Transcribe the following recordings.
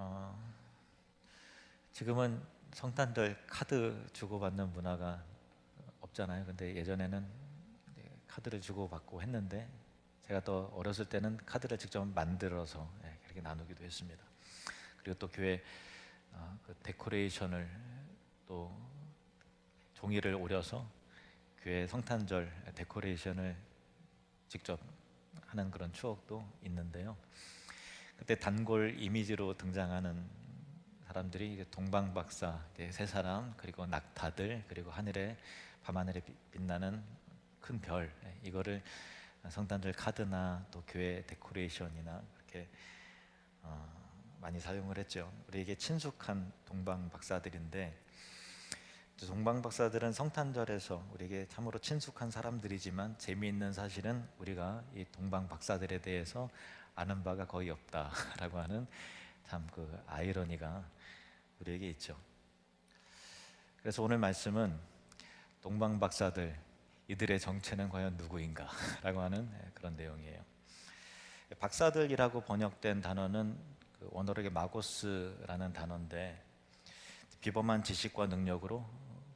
어, 지금은 성탄절 카드 주고받는 문화가 없잖아요. 근데 예전에는 카드를 주고받고 했는데, 제가 또 어렸을 때는 카드를 직접 만들어서 그렇게 나누기도 했습니다. 그리고 또 교회 그 데코레이션을 또 종이를 오려서 교회 성탄절 데코레이션을 직접 하는 그런 추억도 있는데요. 그때 단골 이미지로 등장하는 사람들이 이제 동방박사 세 사람, 그리고 낙타들, 그리고 밤하늘에 빛나는 큰 별, 이거를 성탄절 카드나 또 교회 데코레이션이나 그렇게 많이 사용을 했죠. 우리에게 친숙한 동방박사들인데, 동방박사들은 성탄절에서 우리에게 참으로 친숙한 사람들이지만, 재미있는 사실은 우리가 이 동방박사들에 대해서 아는 바가 거의 없다라고 하는 참 그 아이러니가 우리에게 있죠. 그래서 오늘 말씀은 동방박사들, 이들의 정체는 과연 누구인가 라고 하는 그런 내용이에요. 박사들이라고 번역된 단어는 그 원어력의 마고스라는 단어인데, 비범한 지식과 능력으로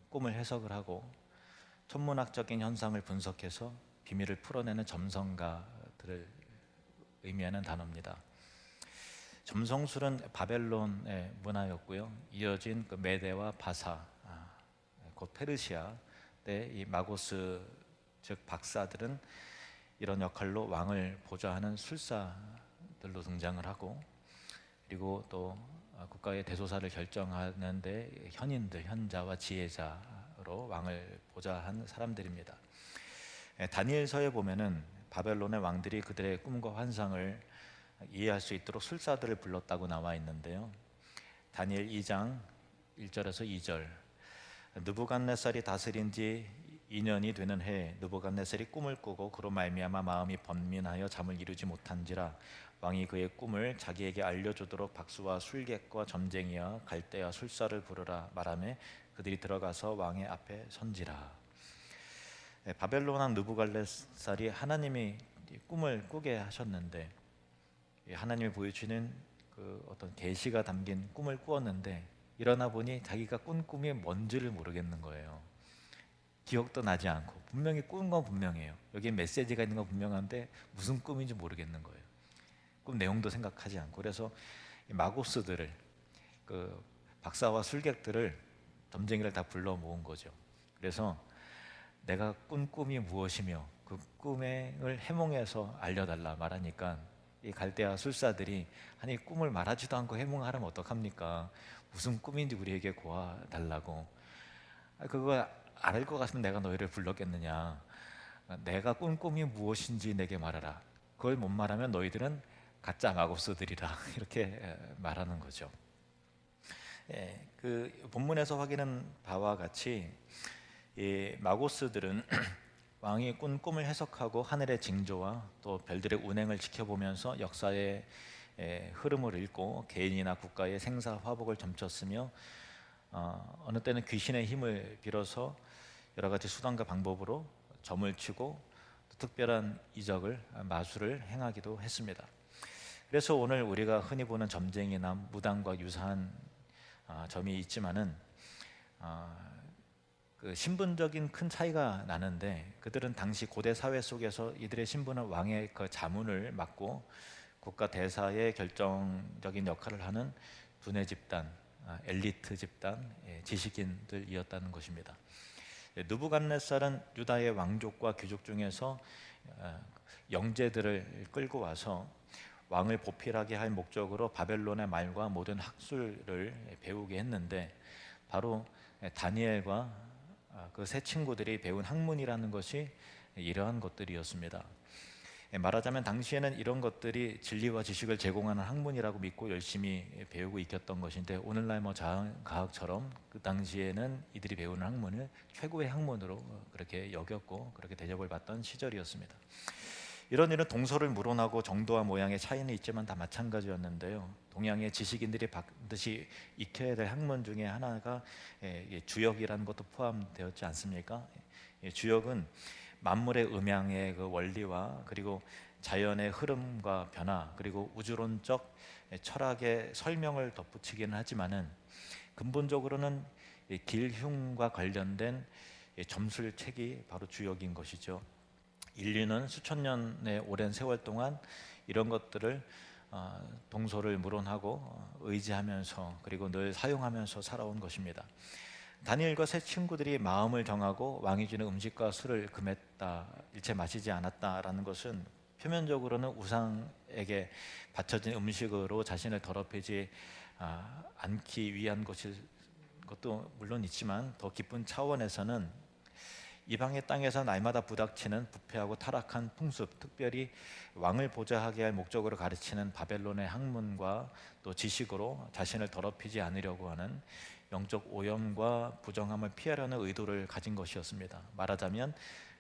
꿈을 해석을 하고 천문학적인 현상을 분석해서 비밀을 풀어내는 점성가들을 의미하는 단어입니다. 점성술은 바벨론의 문화였고요. 이어진 그 메대와 바사, 곧 페르시아 때 이 마고스, 즉 박사들은 이런 역할로 왕을 보좌하는 술사들로 등장을 하고, 그리고 또 국가의 대소사를 결정하는 데 현인들, 현자와 지혜자로 왕을 보좌한 사람들입니다. 다니엘서에 보면은 바벨론의 왕들이 그들의 꿈과 환상을 이해할 수 있도록 술사들을 불렀다고 나와 있는데요. 다니엘 2장 1절에서 2절, 느부갓네살이 다스린 지 2년이 되는 해에 느부갓네살이 꿈을 꾸고 그로 말미암아 마음이 번민하여 잠을 이루지 못한지라 왕이 그의 꿈을 자기에게 알려주도록 박수와 술객과 점쟁이와 갈대와 술사를 부르라 말하며 그들이 들어가서 왕의 앞에 선지라. 바벨론 왕 느부갓네살이 하나님이 꿈을 꾸게 하셨는데, 하나님이 보여주는 그 어떤 계시가 담긴 꿈을 꾸었는데, 일어나 보니 자기가 꾼 꿈이 뭔지를 모르겠는 거예요. 기억도 나지 않고, 분명히 꾼 건 분명해요. 여기에 메시지가 있는 건 분명한데 무슨 꿈인지 모르겠는 거예요. 꿈 내용도 생각하지 않고. 그래서 마고스들을, 그 박사와 술객들을, 점쟁이를 다 불러 모은 거죠. 그래서 내가 꾼 꿈이 무엇이며 그 꿈을 해몽해서 알려달라 말하니까, 이 갈대아 술사들이 아니 꿈을 말하지도 않고 해몽하라면 어떡합니까? 무슨 꿈인지 우리에게 고아달라고. 그거 알 것 같으면 내가 너희를 불렀겠느냐. 내가 꾼 꿈이 무엇인지 내게 말하라. 그걸 못 말하면 너희들은 가짜 마고스들이라 이렇게 말하는 거죠. 그 본문에서 확인한 바와 같이 이 마고스들은 왕이 꾼 꿈을 해석하고 하늘의 징조와 또 별들의 운행을 지켜보면서 역사의 흐름을 읽고 개인이나 국가의 생사 화복을 점쳤으며, 어느 때는 귀신의 힘을 빌어서 여러 가지 수단과 방법으로 점을 치고 특별한 이적을, 마술을 행하기도 했습니다. 그래서 오늘 우리가 흔히 보는 점쟁이나 무당과 유사한 점이 있지만은, 그 신분적인 큰 차이가 나는데, 그들은 당시 고대 사회 속에서 이들의 신분은 왕의 그 자문을 맡고 국가 대사의 결정적인 역할을 하는 두뇌 집단, 엘리트 집단, 지식인들이었다는 것입니다. 느부갓네살은 유다의 왕족과 귀족 중에서 영재들을 끌고 와서 왕을 보필하게 할 목적으로 바벨론의 말과 모든 학술을 배우게 했는데, 바로 다니엘과 그 세 친구들이 배운 학문이라는 것이 이러한 것들이었습니다. 말하자면 당시에는 이런 것들이 진리와 지식을 제공하는 학문이라고 믿고 열심히 배우고 익혔던 것인데, 오늘날 자연과학처럼 그 당시에는 이들이 배우는 학문을 최고의 학문으로 그렇게 여겼고 그렇게 대접을 받던 시절이었습니다. 이런 일은 동서를 물어나고 정도와 모양의 차이는 있지만 다 마찬가지였는데요. 동양의 지식인들이 반드시 익혀야 될 학문 중에 하나가 주역이라는 것도 포함되었지 않습니까? 주역은 만물의 음양의 그 원리와 그리고 자연의 흐름과 변화 그리고 우주론적 철학의 설명을 덧붙이기는 하지만은 근본적으로는 이 길흉과 관련된 점술책이 바로 주역인 것이죠. 인류는 수천 년의 오랜 세월 동안 이런 것들을 동서를 물론하고 의지하면서 그리고 늘 사용하면서 살아온 것입니다. 다니엘과 세 친구들이 마음을 정하고 왕이 주는 음식과 술을 금했다, 일체 마시지 않았다라는 것은 표면적으로는 우상에게 바쳐진 음식으로 자신을 더럽히지 않기 위한 것도 물론 있지만 더 깊은 차원에서는 이방의 땅에서 날마다 부닥치는 부패하고 타락한 풍습, 특별히 왕을 보좌하게 할 목적으로 가르치는 바벨론의 학문과 또 지식으로 자신을 더럽히지 않으려고 하는 영적 오염과 부정함을 피하려는 의도를 가진 것이었습니다. 말하자면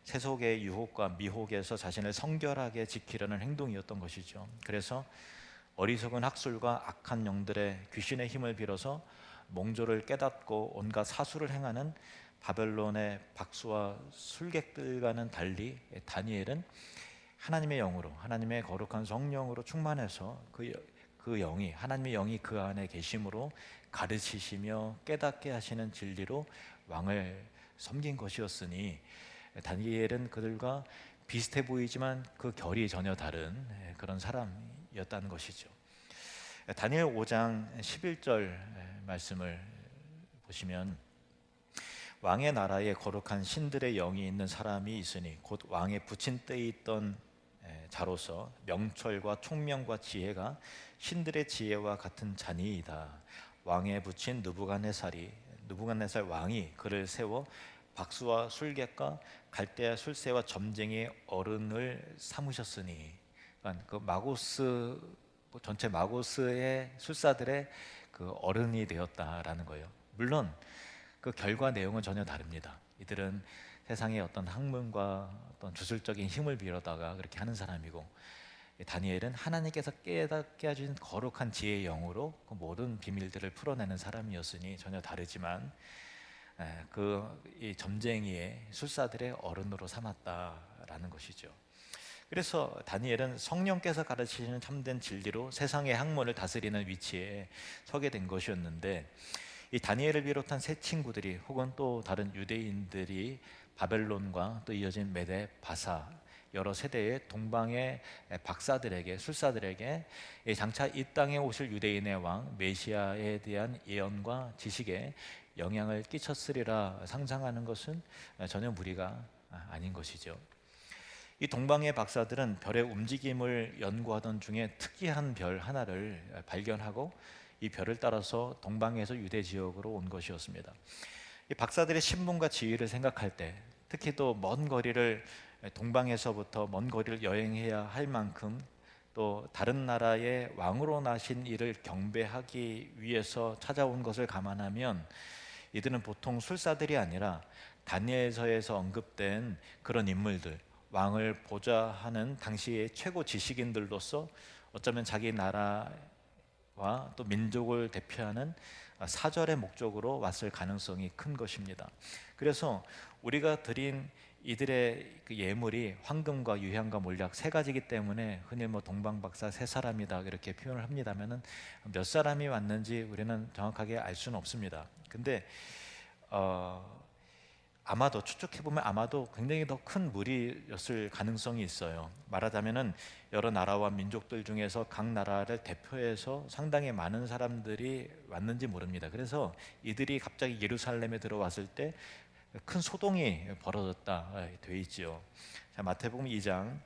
세속의 유혹과 미혹에서 자신을 성결하게 지키려는 행동이었던 것이죠. 그래서 어리석은 학술과 악한 영들의 귀신의 힘을 빌어서 몽조를 깨닫고 온갖 사수를 행하는 바벨론의 박수와 술객들과는 달리 다니엘은 하나님의 영으로, 하나님의 거룩한 성령으로 충만해서 그 영이, 하나님의 영이 그 안에 계심으로 가르치시며 깨닫게 하시는 진리로 왕을 섬긴 것이었으니 다니엘은 그들과 비슷해 보이지만 그 결이 전혀 다른 그런 사람이었다는 것이죠. 다니엘 5장 11절 말씀을 보시면 왕의 나라에 거룩한 신들의 영이 있는 사람이 있으니 곧 왕의 붙인 때에 있던 자로서 명철과 총명과 지혜가 신들의 지혜와 같은 자니이다. 왕에 붙인 느부갓네살 왕이 그를 세워 박수와 술객과 갈대아 술새와 점쟁이의 어른을 삼으셨으니, 그러니까 그 마고스 전체 마고스의 술사들의 그 어른이 되었다라는 거예요. 물론 그 결과 내용은 전혀 다릅니다. 이들은 세상의 어떤 학문과 어떤 주술적인 힘을 빌어다가 그렇게 하는 사람이고, 다니엘은 하나님께서 깨닫게 해주신 거룩한 지혜의 영으로 그 모든 비밀들을 풀어내는 사람이었으니 전혀 다르지만 이 점쟁이의 술사들의 어른으로 삼았다라는 것이죠. 그래서 다니엘은 성령께서 가르치시는 참된 진리로 세상의 학문을 다스리는 위치에 서게 된 것이었는데, 이 다니엘을 비롯한 세 친구들이 혹은 또 다른 유대인들이 바벨론과 또 이어진 메대, 바사 여러 세대의 동방의 박사들에게, 술사들에게 장차 이 땅에 오실 유대인의 왕 메시아에 대한 예언과 지식에 영향을 끼쳤으리라 상상하는 것은 전혀 무리가 아닌 것이죠. 이 동방의 박사들은 별의 움직임을 연구하던 중에 특이한 별 하나를 발견하고 이 별을 따라서 동방에서 유대 지역으로 온 것이었습니다. 이 박사들의 신분과 지위를 생각할 때, 특히 또 먼 거리를 동방에서부터 먼 거리를 여행해야 할 만큼 또 다른 나라의 왕으로 나신 이를 경배하기 위해서 찾아온 것을 감안하면 이들은 보통 술사들이 아니라 다니엘서에서 언급된 그런 인물들, 왕을 보좌하는 당시의 최고 지식인들로서 어쩌면 자기 나라와 또 민족을 대표하는 사절의 목적으로 왔을 가능성이 큰 것입니다. 그래서 우리가 드린 이들의 그 예물이 황금과 유향과 몰약 세 가지이기 때문에 흔히 동방박사 세 사람이다 이렇게 표현을 합니다면은 몇 사람이 왔는지 우리는 정확하게 알 수는 없습니다. 근데 아마도 추측해 보면 아마도 굉장히 더 큰 무리였을 가능성이 있어요. 말하자면은 여러 나라와 민족들 중에서 각 나라를 대표해서 상당히 많은 사람들이 왔는지 모릅니다. 그래서 이들이 갑자기 예루살렘에 들어왔을 때 큰 소동이 벌어졌다 되어 있지요. 자, 마태복음 2장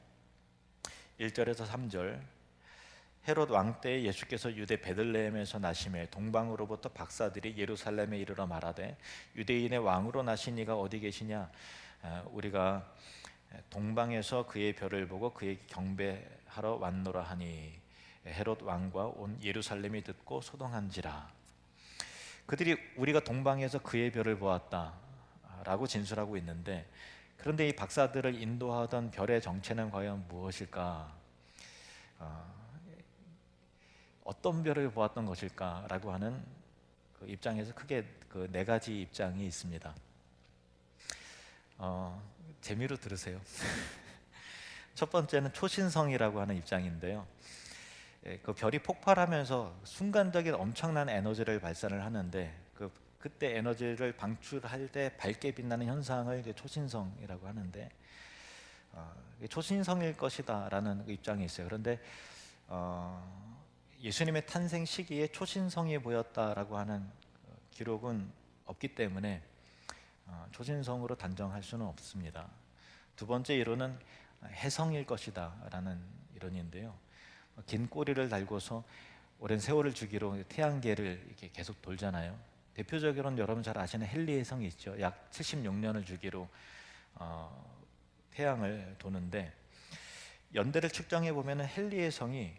1절에서 3절. 헤롯 왕 때에 예수께서 유대 베들레헴에서 나심에 동방으로부터 박사들이 예루살렘에 이르러 말하되 유대인의 왕으로 나신 이가 어디 계시냐? 우리가 동방에서 그의 별을 보고 그에게 경배하러 왔노라 하니 헤롯 왕과 온 예루살렘이 듣고 소동한지라. 그들이 우리가 동방에서 그의 별을 보았다 라고 진술하고 있는데, 그런데 이 박사들을 인도하던 별의 정체는 과연 무엇일까? 어떤 별을 보았던 것일까라고 하는 그 입장에서 크게 그 네 가지 입장이 있습니다. 재미로 들으세요. 첫 번째는 초신성이라고 하는 입장인데요. 그 별이 폭발하면서 순간적인 엄청난 에너지를 발산을 하는데 그때 에너지를 방출할 때 밝게 빛나는 현상을 이제 초신성이라고 하는데 초신성일 것이다라는 입장이 있어요. 그런데 예수님의 탄생 시기에 초신성이 보였다라고 하는 기록은 없기 때문에 초신성으로 단정할 수는 없습니다. 두 번째 이론은 혜성일 것이다라는 이론인데요. 긴 꼬리를 달고서 오랜 세월을 주기로 태양계를 이렇게 계속 돌잖아요. 대표적으로는 여러분 잘 아시는 헨리 혜성이 있죠. 약 76년을 주기로 태양을 도는데 연대를 측정해 보면은 헨리 혜성이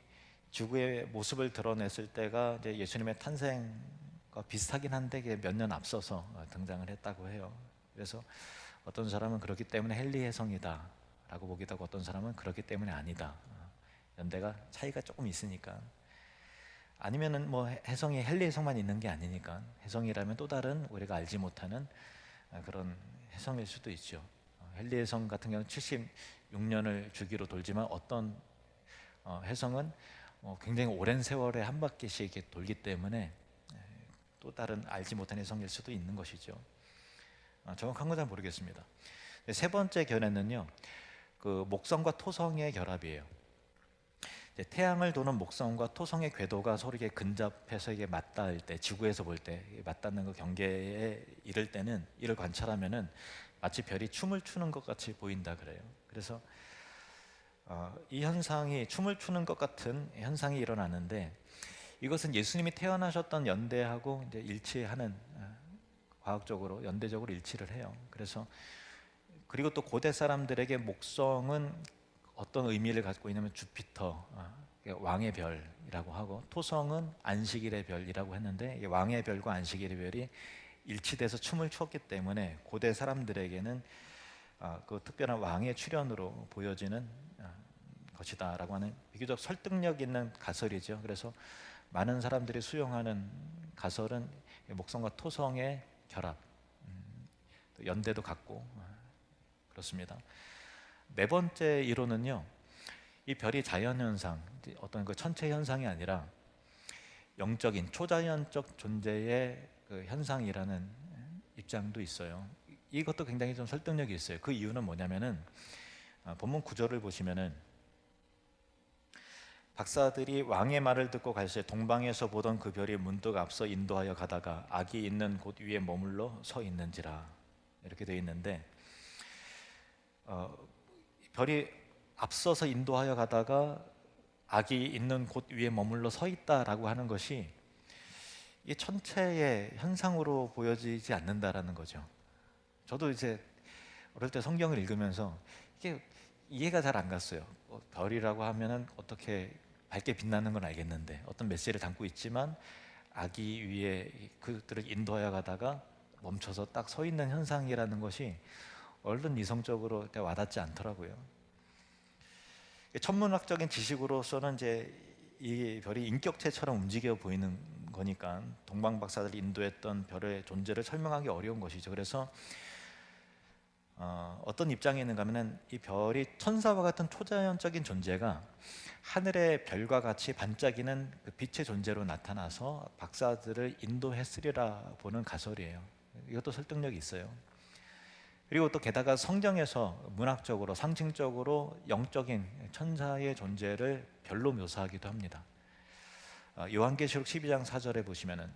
지구의 모습을 드러냈을 때가 이제 예수님의 탄생과 비슷하긴 한데 몇 년 앞서서 등장을 했다고 해요. 그래서 어떤 사람은 그렇기 때문에 헨리 혜성이다라고 보기도 하고 어떤 사람은 그렇기 때문에 아니다. 연대가 차이가 조금 있으니까. 아니면은 뭐 혜성이 헨리 혜성만 있는 게 아니니까 혜성이라면 또 다른 우리가 알지 못하는 그런 혜성일 수도 있죠. 헨리 혜성 같은 경우는 76년을 주기로 돌지만 어떤 혜성은 굉장히 오랜 세월에 한 바퀴씩 이렇게 돌기 때문에 또 다른 알지 못한 혜성일 수도 있는 것이죠. 정확한 건 잘 모르겠습니다. 세 번째 견해는요, 그 목성과 토성의 결합이에요. 태양을 도는 목성과 토성의 궤도가 서로 이렇게 근접해서 이게 맞닿을 때, 지구에서 볼 때 맞닿는 그 경계에 이를 때는 이를 관찰하면은 마치 별이 춤을 추는 것 같이 보인다 그래요. 그래서 이 현상이 춤을 추는 것 같은 현상이 일어나는데 이것은 예수님이 태어나셨던 연대하고 이제 일치하는 과학적으로 연대적으로 일치를 해요. 그래서 그리고 또 고대 사람들에게 목성은 어떤 의미를 갖고 있냐면 주피터, 왕의 별이라고 하고 토성은 안식일의 별이라고 했는데 왕의 별과 안식일의 별이 일치돼서 춤을 췄기 때문에 고대 사람들에게는 그 특별한 왕의 출현으로 보여지는 것이다라고 하는 비교적 설득력 있는 가설이죠. 그래서 많은 사람들이 수용하는 가설은 목성과 토성의 결합, 또 연대도 같고 그렇습니다. 네 번째 이론은요, 이 별이 자연현상, 어떤 그 천체 현상이 아니라 영적인 초자연적 존재의 그 현상이라는 입장도 있어요. 이것도 굉장히 좀 설득력이 있어요. 그 이유는 뭐냐면은 본문 구절을 보시면은 박사들이 왕의 말을 듣고 갈새 동방에서 보던 그 별이 문득 앞서 인도하여 가다가 악이 있는 곳 위에 머물러 서 있는지라 이렇게 되어 있는데 별이 앞서서 인도하여 가다가 악이 있는 곳 위에 머물러 서 있다라고 하는 것이 이 천체의 현상으로 보여지지 않는다라는 거죠. 저도 이제 어릴 때 성경을 읽으면서 이게 이해가 잘 안 갔어요. 별이라고 하면은 어떻게 밝게 빛나는 건 알겠는데 어떤 메시지를 담고 있지만 아기 위에 그들을 인도하여 가다가 멈춰서 딱 서 있는 현상이라는 것이 얼른 이성적으로 와닿지 않더라고요. 천문학적인 지식으로서는 이제 이 별이 인격체처럼 움직여 보이는 거니까 동방 박사들이 인도했던 별의 존재를 설명하기 어려운 것이죠. 그래서 어떤 입장에 있는가 하면은 이 별이 천사와 같은 초자연적인 존재가 하늘의 별과 같이 반짝이는 그 빛의 존재로 나타나서 박사들을 인도했으리라 보는 가설이에요. 이것도 설득력이 있어요. 그리고 또 게다가 성경에서 문학적으로 상징적으로 영적인 천사의 존재를 별로 묘사하기도 합니다. 요한계시록 12장 4절에 보시면은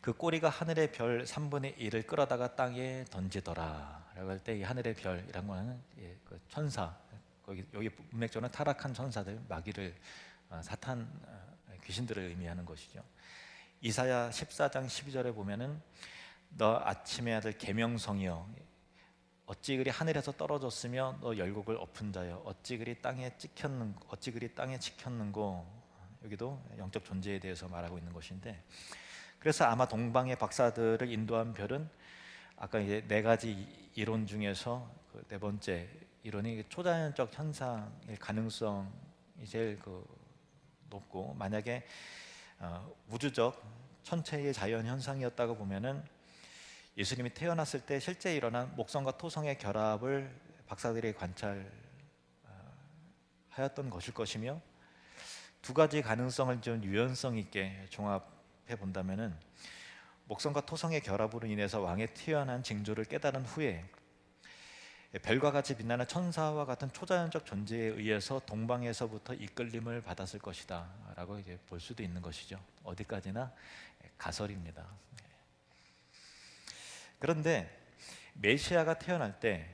그 꼬리가 하늘의 별 3분의 1을 끌어다가 땅에 던지더라 라고 할 때 이 하늘의 별이란 거는 그 천사, 여기 문맥적으로는 타락한 천사들, 마귀를, 사탄, 귀신들을 의미하는 것이죠. 이사야 14장 12절에 보면은 너 아침의 아들 계명성이여 어찌 그리 하늘에서 떨어졌으며 너 열국을 엎은 자여 어찌 그리 땅에 찍혔는고. 여기도 영적 존재에 대해서 말하고 있는 것인데, 그래서 아마 동방의 박사들을 인도한 별은 아까 이제 네 가지 이론 중에서 그 네 번째 이론이 초자연적 현상일 가능성이 제일 높고, 만약에 우주적 천체의 자연 현상이었다고 보면은 예수님이 태어났을 때 실제 일어난 목성과 토성의 결합을 박사들이 관찰하였던 것일 것이며, 두 가지 가능성을 좀 유연성 있게 종합해 본다면은 목성과 토성의 결합으로 인해서 왕의 태어난 징조를 깨달은 후에 별과 같이 빛나는 천사와 같은 초자연적 존재에 의해서 동방에서부터 이끌림을 받았을 것이다 라고 이제 볼 수도 있는 것이죠. 어디까지나 가설입니다. 그런데 메시아가 태어날 때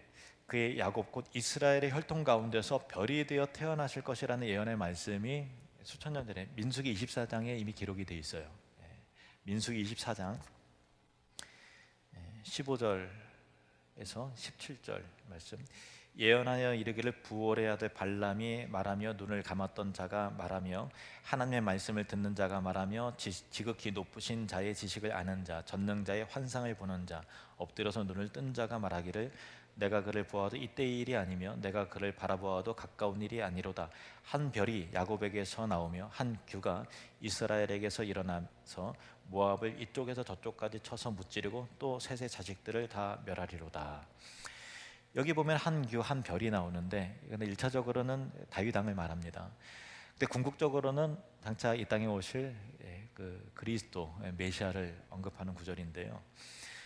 그의 야곱 곧 이스라엘의 혈통 가운데서 별이 되어 태어나실 것이라는 예언의 말씀이 수천 년 전에 민수기 24장에 이미 기록이 되어 있어요. 민수기 24장 15절에서 17절 말씀. 예언하여 이르기를 부올해야 될 발람이 말하며 눈을 감았던 자가 말하며 하나님의 말씀을 듣는 자가 말하며 지극히 높으신 자의 지식을 아는 자 전능자의 환상을 보는 자 엎드려서 눈을 뜬 자가 말하기를 내가 그를 보아도 이때의 일이 아니며 내가 그를 바라보아도 가까운 일이 아니로다. 한 별이 야곱에게서 나오며 한 규가 이스라엘에게서 일어나서 모압을 이쪽에서 저쪽까지 쳐서 무찌르고 또 셋의 자식들을 다 멸하리로다. 여기 보면 한 규, 한 별이 나오는데 이건 1차적으로는 다윗 왕을 말합니다. 근데 궁극적으로는 장차 이 땅에 오실 그 그리스도 메시아를 언급하는 구절인데요.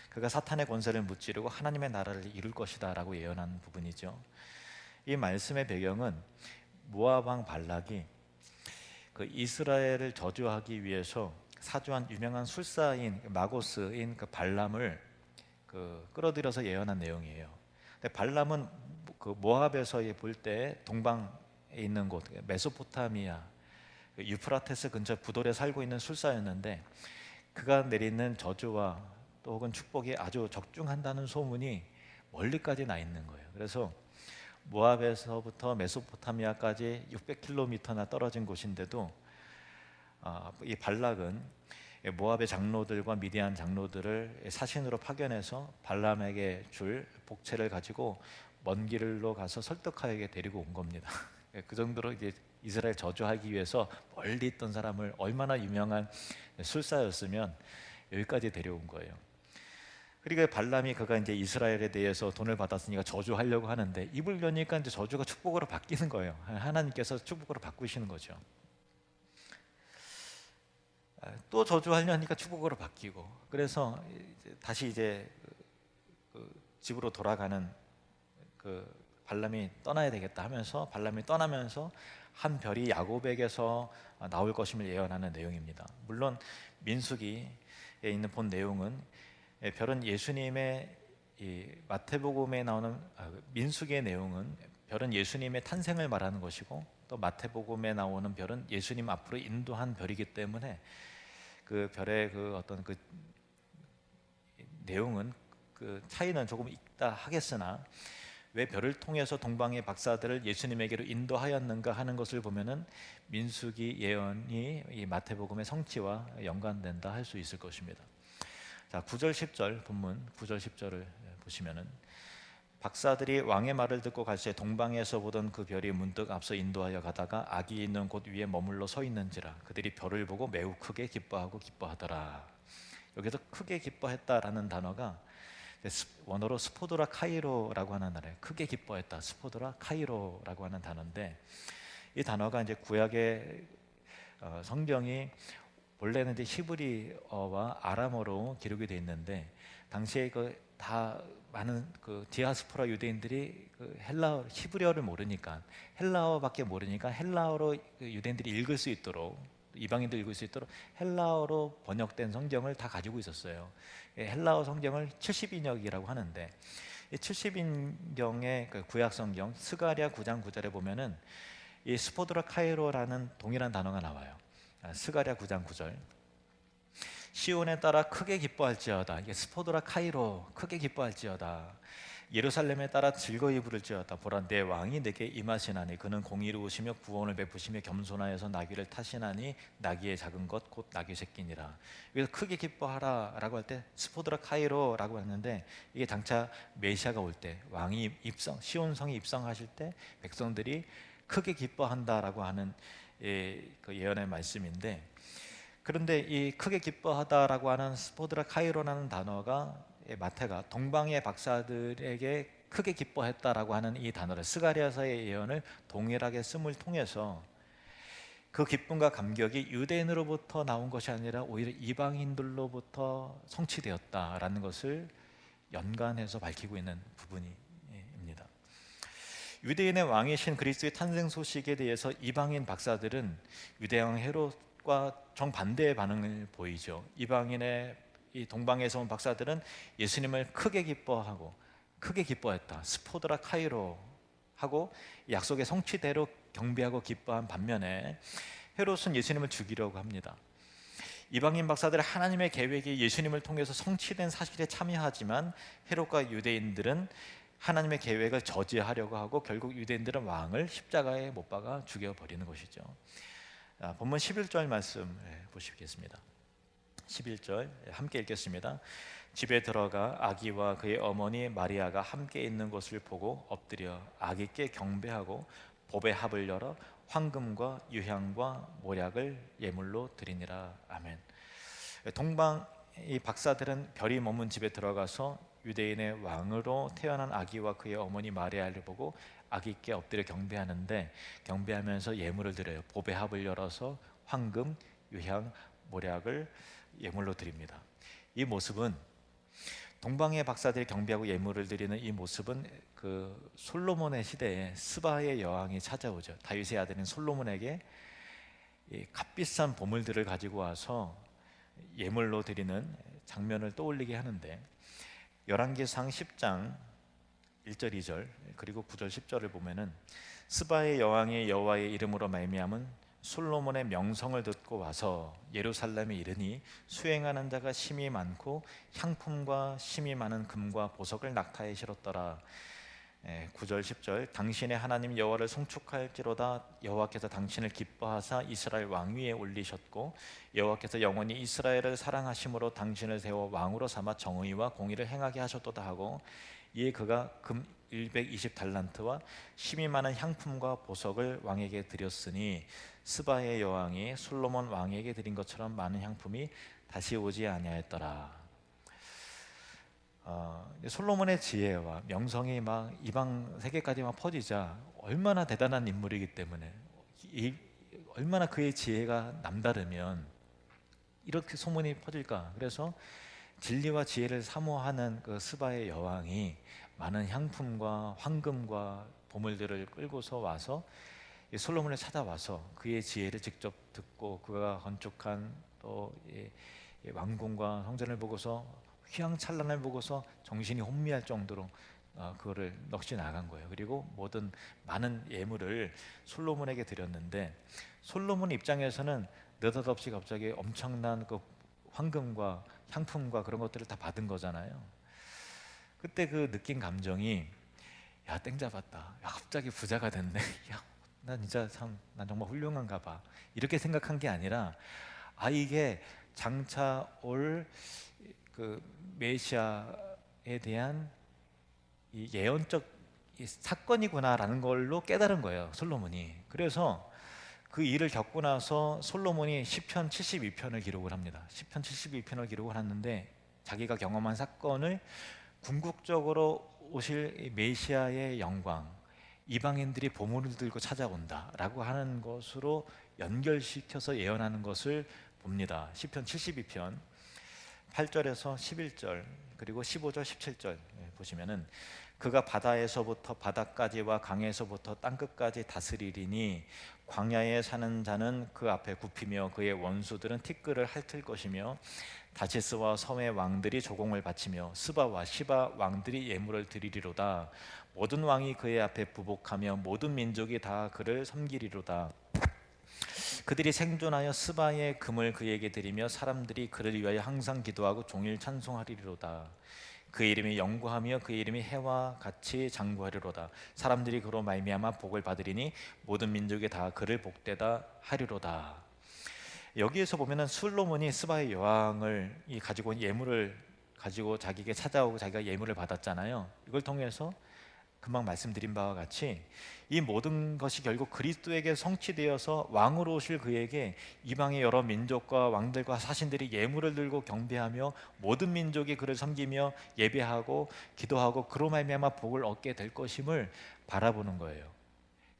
그가 사탄의 권세를 무찌르고 하나님의 나라를 이룰 것이다 라고 예언한 부분이죠. 이 말씀의 배경은 모압 왕 발락이 그 이스라엘을 저주하기 위해서 사주한 유명한 술사인 마고스인 그 발람을 끌어들여서 예언한 내용이에요. 근데 발람은 그 모압에서 볼 때 동방에 있는 곳 메소포타미아 유프라테스 근처 부돌에 살고 있는 술사였는데 그가 내리는 저주와 또 혹은 축복이 아주 적중한다는 소문이 멀리까지 나 있는 거예요. 그래서 모압에서부터 메소포타미아까지 600km나 떨어진 곳인데도 이 발락은 모압의 장로들과 미디안 장로들을 사신으로 파견해서 발람에게 줄 복채를 가지고 먼 길로 가서 설득하에게 데리고 온 겁니다. 그 정도로 이제 이스라엘 저주하기 위해서 멀리 있던 사람을 얼마나 유명한 술사였으면 여기까지 데려온 거예요. 그리고 발람이 그가 이제 이스라엘에 대해서 돈을 받았으니까 저주하려고 하는데 입을 여니까 이제 저주가 축복으로 바뀌는 거예요. 하나님께서 축복으로 바꾸시는 거죠. 또 저주하려니까 축복으로 바뀌고 그래서 다시 이제 그 집으로 돌아가는 그 발람이 떠나야 되겠다 하면서 발람이 떠나면서 한 별이 야곱에게서 나올 것임을 예언하는 내용입니다. 물론 민수기에 있는 본 내용은 별은 예수님의 이 마태복음에 나오는 민수기의 내용은 별은 예수님의 탄생을 말하는 것이고 또 마태복음에 나오는 별은 예수님 앞으로 인도한 별이기 때문에 그 별의 그 어떤 그 내용은 그 차이는 조금 있다 하겠으나 왜 별을 통해서 동방의 박사들을 예수님에게로 인도하였는가 하는 것을 보면은 민수기 예언이 이 마태복음의 성취와 연관된다 할 수 있을 것입니다. 자, 9절 10절 본문 9절 10절을 보시면은 박사들이 왕의 말을 듣고 갈새 동방에서 보던 그 별이 문득 앞서 인도하여 가다가 아기 있는 곳 위에 머물러 서 있는지라 그들이 별을 보고 매우 크게 기뻐하고 기뻐하더라. 여기서 크게 기뻐했다라는 단어가 원어로 스포드라 카이로라고 하는 단어예요. 크게 기뻐했다. 스포드라 카이로라고 하는 단어인데 이 단어가 이제 구약의 성경이 원래는 이제 히브리어와 아람어로 기록이 되어 있는데 당시에 다 많은 그 디아스포라 유대인들이 그 헬라어 히브리어를 모르니까 헬라어밖에 모르니까 헬라어로 유대인들이 읽을 수 있도록 이방인도 읽을 수 있도록 헬라어로 번역된 성경을 다 가지고 있었어요. 헬라어 성경을 70인역이라고 하는데 이 70인경의 그 구약 성경 스가랴 9장 9절에 보면은 이 스포드라 카이로라는 동일한 단어가 나와요. 스가랴 9장 9절 시온에 따라 크게 기뻐할지어다. 이게 스포드라 카이로 크게 기뻐할지어다. 예루살렘에 따라 즐거이 부를지어다. 보라 내 왕이 내게 임하시나니 그는 공의로우시며 구원을 베푸시며 겸손하여서 나귀를 타시나니 나귀의 작은 것 곧 나귀 새끼니라. 여기서 크게 기뻐하라 라고 할 때 스포드라 카이로라고 했는데 이게 장차 메시아가 올 때 왕이 입성 시온성이 입성하실 때 백성들이 크게 기뻐한다라고 하는 그 예언의 말씀인데 그런데 이 크게 기뻐하다라고 하는 스포드라 카이로라는 단어가 마태가 동방의 박사들에게 크게 기뻐했다라고 하는 이 단어를, 스가랴서의 예언을 동일하게 씀을 통해서 그 기쁨과 감격이 유대인으로부터 나온 것이 아니라 오히려 이방인들로부터 성취되었다라는 것을 연관해서 밝히고 있는 부분입니다. 유대인의 왕이신 그리스도의 탄생 소식에 대해서 이방인 박사들은 유대왕 헤롯과 정반대의 반응을 보이죠. 이방인의 이 동방에서 온 박사들은 예수님을 크게 기뻐했다. 스포드라 카이로 하고 약속의 성취대로 경배하고 기뻐한 반면에 헤롯은 예수님을 죽이려고 합니다. 이방인 박사들은 하나님의 계획이 예수님을 통해서 성취된 사실에 참여하지만 헤롯과 유대인들은 하나님의 계획을 저지하려고 하고 결국 유대인들은 왕을 십자가에 못 박아 죽여버리는 것이죠. 본문 11절 말씀 보시겠습니다. 11절 함께 읽겠습니다. 집에 들어가 아기와 그의 어머니 마리아가 함께 있는 것을 보고 엎드려 아기께 경배하고 보배 합을 열어 황금과 유향과 모략을 예물로 드리니라. 아멘. 동방 이 박사들은 별이 머문 집에 들어가서 유대인의 왕으로 태어난 아기와 그의 어머니 마리아를 보고 아기께 엎드려 경배하는데, 경배하면서 예물을 드려요. 보배 합을 열어서 황금, 유향, 모략을 예물로 드립니다. 이 모습은, 동방의 박사들이 경배하고 예물을 드리는 이 모습은 그 솔로몬의 시대에 스바의 여왕이 찾아오죠. 다윗의 아들인 솔로몬에게 이 값비싼 보물들을 가지고 와서 예물로 드리는 장면을 떠올리게 하는데, 열왕기상 10장 1절 2절 그리고 9절 10절을 보면은 스바의 여왕이 여호와의 이름으로 말미암은 솔로몬의 명성을 듣고 와서 예루살렘에 이르니 수행하는 자가 심히 많고 향품과 심히 많은 금과 보석을 낙타에 실었더라. 9절 10절 당신의 하나님 여호와를 송축할지로다. 여호와께서 당신을 기뻐하사 이스라엘 왕위에 올리셨고 여호와께서 영원히 이스라엘을 사랑하심으로 당신을 세워 왕으로 삼아 정의와 공의를 행하게 하셨도다 하고, 이에 그가 금 120달란트와 심히 많은 향품과 보석을 왕에게 드렸으니 스바의 여왕이 솔로몬 왕에게 드린 것처럼 많은 향품이 다시 오지 아니하였더라. 솔로몬의 지혜와 명성이 막 이방 세계까지 막 퍼지자 얼마나 대단한 인물이기 때문에, 얼마나 그의 지혜가 남다르면 이렇게 소문이 퍼질까. 그래서 진리와 지혜를 사모하는 그 스바의 여왕이 많은 향품과 황금과 보물들을 끌고서 와서 솔로몬을 찾아와서 그의 지혜를 직접 듣고 그가 건축한 또 왕궁과 성전을 보고서 휘황찬란을 보고서 정신이 혼미할 정도로 그거를 넋이 나간 거예요. 그리고 모든 많은 예물을 솔로몬에게 드렸는데, 솔로몬 입장에서는 느닷없이 갑자기 엄청난 그 황금과 향품과 그런 것들을 다 받은 거잖아요. 그때 그 느낀 감정이, 야, 땡 잡았다. 야, 갑자기 부자가 됐네. 야, 난 진짜 난 정말 훌륭한가 봐. 이렇게 생각한 게 아니라, 이게 장차 올 그 메시아에 대한 이 예언적 사건이구나라는 걸로 깨달은 거예요, 솔로몬이. 그래서 그 일을 겪고 나서 솔로몬이 시편 72편을 기록을 합니다. 시편 72편을 기록을 하는데, 자기가 경험한 사건을 궁극적으로 오실 메시아의 영광, 이방인들이 보물을 들고 찾아온다라고 하는 것으로 연결시켜서 예언하는 것을 봅니다. 시편 72편 8절에서 11절 그리고 15절 17절 보시면은, 그가 바다에서부터 바다까지와 강에서부터 땅끝까지 다스리리니 광야에 사는 자는 그 앞에 굽히며 그의 원수들은 티끌을 핥을 것이며 다시스와 섬의 왕들이 조공을 바치며 스바와 시바 왕들이 예물을 드리리로다. 모든 왕이 그의 앞에 부복하며 모든 민족이 다 그를 섬기리로다. 그들이 생존하여 스바의 금을 그에게 드리며 사람들이 그를 위하여 항상 기도하고 종일 찬송하리로다. 그 이름이 영구하며 그 이름이 해와 같이 장구하리로다. 사람들이 그로 말미암아 복을 받으리니 모든 민족이 다 그를 복되다 하리로다. 여기에서 보면은 솔로몬이 스바의 여왕을 가지고 온 예물을 가지고 자기에게 찾아오고 자기가 예물을 받았잖아요. 이걸 통해서 금방 말씀드린 바와 같이 이 모든 것이 결국 그리스도에게 성취되어서 왕으로 오실 그에게 이방의 여러 민족과 왕들과 사신들이 예물을 들고 경배하며 모든 민족이 그를 섬기며 예배하고 기도하고 그로 말미암아 복을 얻게 될 것임을 바라보는 거예요.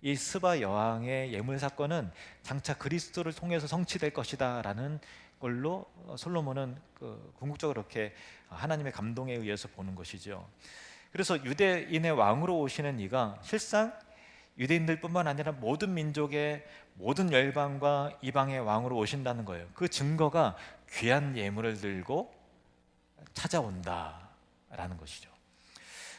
이 스바 여왕의 예물 사건은 장차 그리스도를 통해서 성취될 것이다라는 걸로 솔로몬은 궁극적으로 그렇게 하나님의 감동에 의해서 보는 것이죠. 그래서 유대인의 왕으로 오시는 이가 실상 유대인들뿐만 아니라 모든 민족의 모든 열방과 이방의 왕으로 오신다는 거예요. 그 증거가 귀한 예물을 들고 찾아온다라는 것이죠.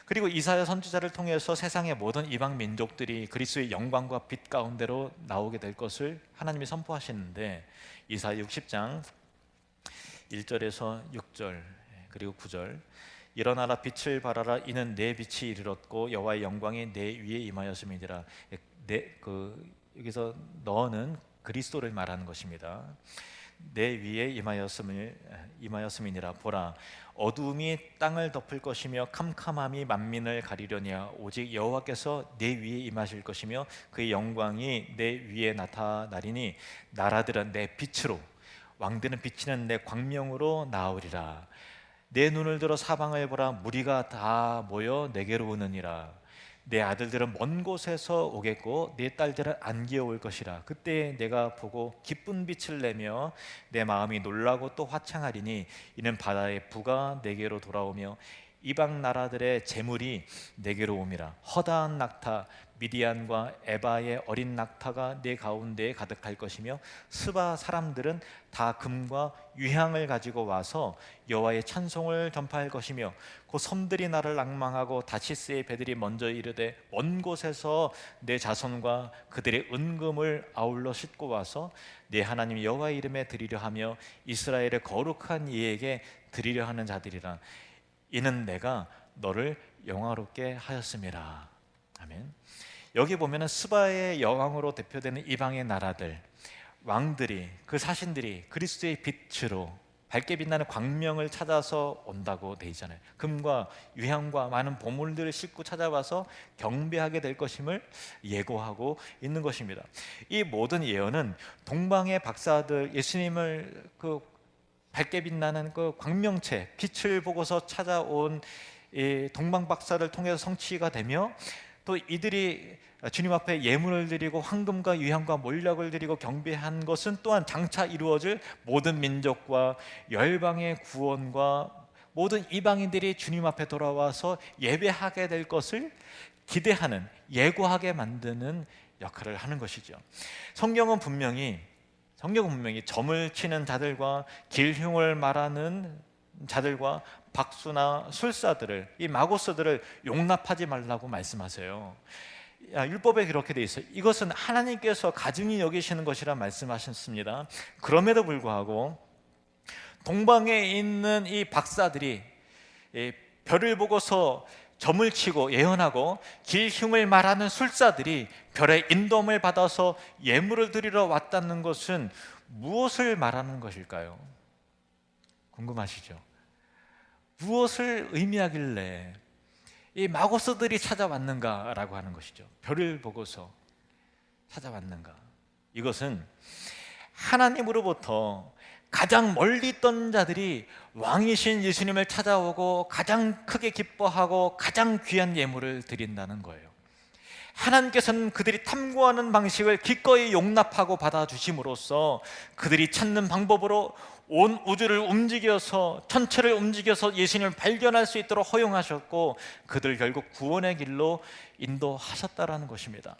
그리고 이사야 선지자를 통해서 세상의 모든 이방 민족들이 그리스도의 영광과 빛 가운데로 나오게 될 것을 하나님이 선포하시는데, 이사야 60장 1절에서 6절 그리고 9절, 일어나라 빛을 발하라 이는 내 빛이 이르렀고 여호와의 영광이 내 위에 임하였음이니라. 여기서 너는 그리스도를 말하는 것입니다. 내 위에 임하였음이니라. 보라, 어두움이 땅을 덮을 것이며 캄캄함이 만민을 가리려니와 오직 여호와께서 내 위에 임하실 것이며 그의 영광이 내 위에 나타나리니 나라들은 내 빛으로 왕들은 비치는 내 광명으로 나오리라. 내 눈을 들어 사방을 보라, 무리가 다 모여 내게로 오느니라. 내 아들들은 먼 곳에서 오겠고 내 딸들은 안기어 올 것이라. 그때 내가 보고 기쁜 빛을 내며 내 마음이 놀라고 또 화창하리니 이는 바다의 부가 내게로 돌아오며 이방 나라들의 재물이 내게로 옴이라. 허다한 낙타 미디안과 에바의 어린 낙타가 내 가운데에 가득할 것이며 스바 사람들은 다 금과 유향을 가지고 와서 여호와의 찬송을 전파할 것이며 그 섬들이 나를 낭망하고 다시스의 배들이 먼저 이르되 먼 곳에서 내 자손과 그들의 은금을 아울러 싣고 와서 내 하나님 여호와의 이름에 드리려 하며 이스라엘의 거룩한 이에게 드리려 하는 자들이라. 이는 내가 너를 영화롭게 하였음이라. 아멘. 여기 보면은 스바의 여왕으로 대표되는 이방의 나라들, 왕들이, 그 사신들이 그리스도의 빛으로 밝게 빛나는 광명을 찾아서 온다고 돼 있잖아요. 금과 유향과 많은 보물들을 싣고 찾아와서 경배하게 될 것임을 예고하고 있는 것입니다. 이 모든 예언은 동방의 박사들, 예수님을 밝게 빛나는 그 광명체, 빛을 보고서 찾아온 이 동방 박사를 통해서 성취가 되며, 또 이들이 주님 앞에 예물을 드리고 황금과 유향과 몰약을 드리고 경배한 것은 또한 장차 이루어질 모든 민족과 열방의 구원과 모든 이방인들이 주님 앞에 돌아와서 예배하게 될 것을 기대하는, 예고하게 만드는 역할을 하는 것이죠. 성경은 분명히 점을 치는 자들과 길흉을 말하는 자들과 박수나 술사들을, 이 마고스들을 용납하지 말라고 말씀하세요. 율법에 그렇게 돼 있어요. 이것은 하나님께서 가증히 여기시는 것이라 말씀하셨습니다. 그럼에도 불구하고 동방에 있는 이 박사들이 별을 보고서 점을 치고 예언하고 길흉을 말하는 술사들이 별의 인도함을 받아서 예물을 드리러 왔다는 것은 무엇을 말하는 것일까요? 궁금하시죠? 무엇을 의미하길래 이 마고스들이 찾아왔는가라고 하는 것이죠. 별을 보고서 찾아왔는가. 이것은 하나님으로부터 가장 멀리 있던 자들이 왕이신 예수님을 찾아오고 가장 크게 기뻐하고 가장 귀한 예물을 드린다는 거예요. 하나님께서는 그들이 탐구하는 방식을 기꺼이 용납하고 받아주심으로써 그들이 찾는 방법으로 온 우주를 움직여서, 천체를 움직여서 예수님을 발견할 수 있도록 허용하셨고, 그들 결국 구원의 길로 인도하셨다라는 것입니다.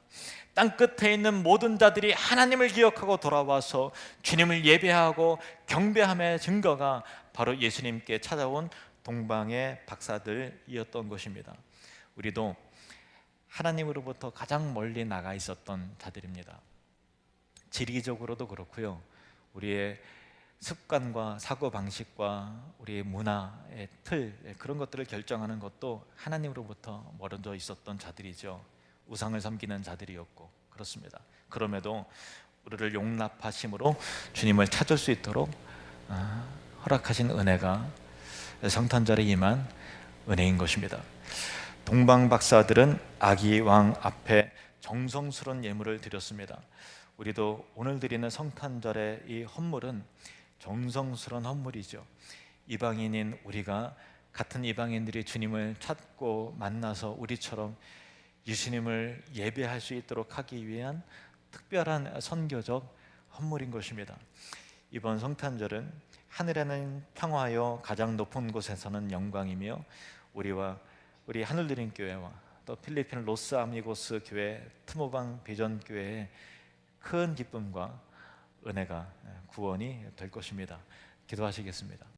땅끝에 있는 모든 자들이 하나님을 기억하고 돌아와서 주님을 예배하고 경배함의 증거가 바로 예수님께 찾아온 동방의 박사들이었던 것입니다. 우리도 하나님으로부터 가장 멀리 나가 있었던 자들입니다. 지리적으로도 그렇고요, 우리의 습관과 사고방식과 우리의 문화의 틀, 그런 것들을 결정하는 것도 하나님으로부터 멀어져 있었던 자들이죠. 우상을 섬기는 자들이었고 그렇습니다. 그럼에도 우리를 용납하심으로 주님을 찾을 수 있도록 허락하신 은혜가 성탄절에 임한 은혜인 것입니다. 동방 박사들은 아기 왕 앞에 정성스러운 예물을 드렸습니다. 우리도 오늘 드리는 성탄절의 이 헌물은 정성스러운 헌물이죠. 이방인인 우리가 같은 이방인들이 주님을 찾고 만나서 우리처럼 예수님을 예배할 수 있도록 하기 위한 특별한 선교적 헌물인 것입니다. 이번 성탄절은 하늘에는 평화요 가장 높은 곳에서는 영광이며 우리 하늘드림 교회와 또 필리핀 로스 아미고스 교회 트모방 비전 교회의 큰 기쁨과 은혜가 구원이 될 것입니다. 기도하시겠습니다.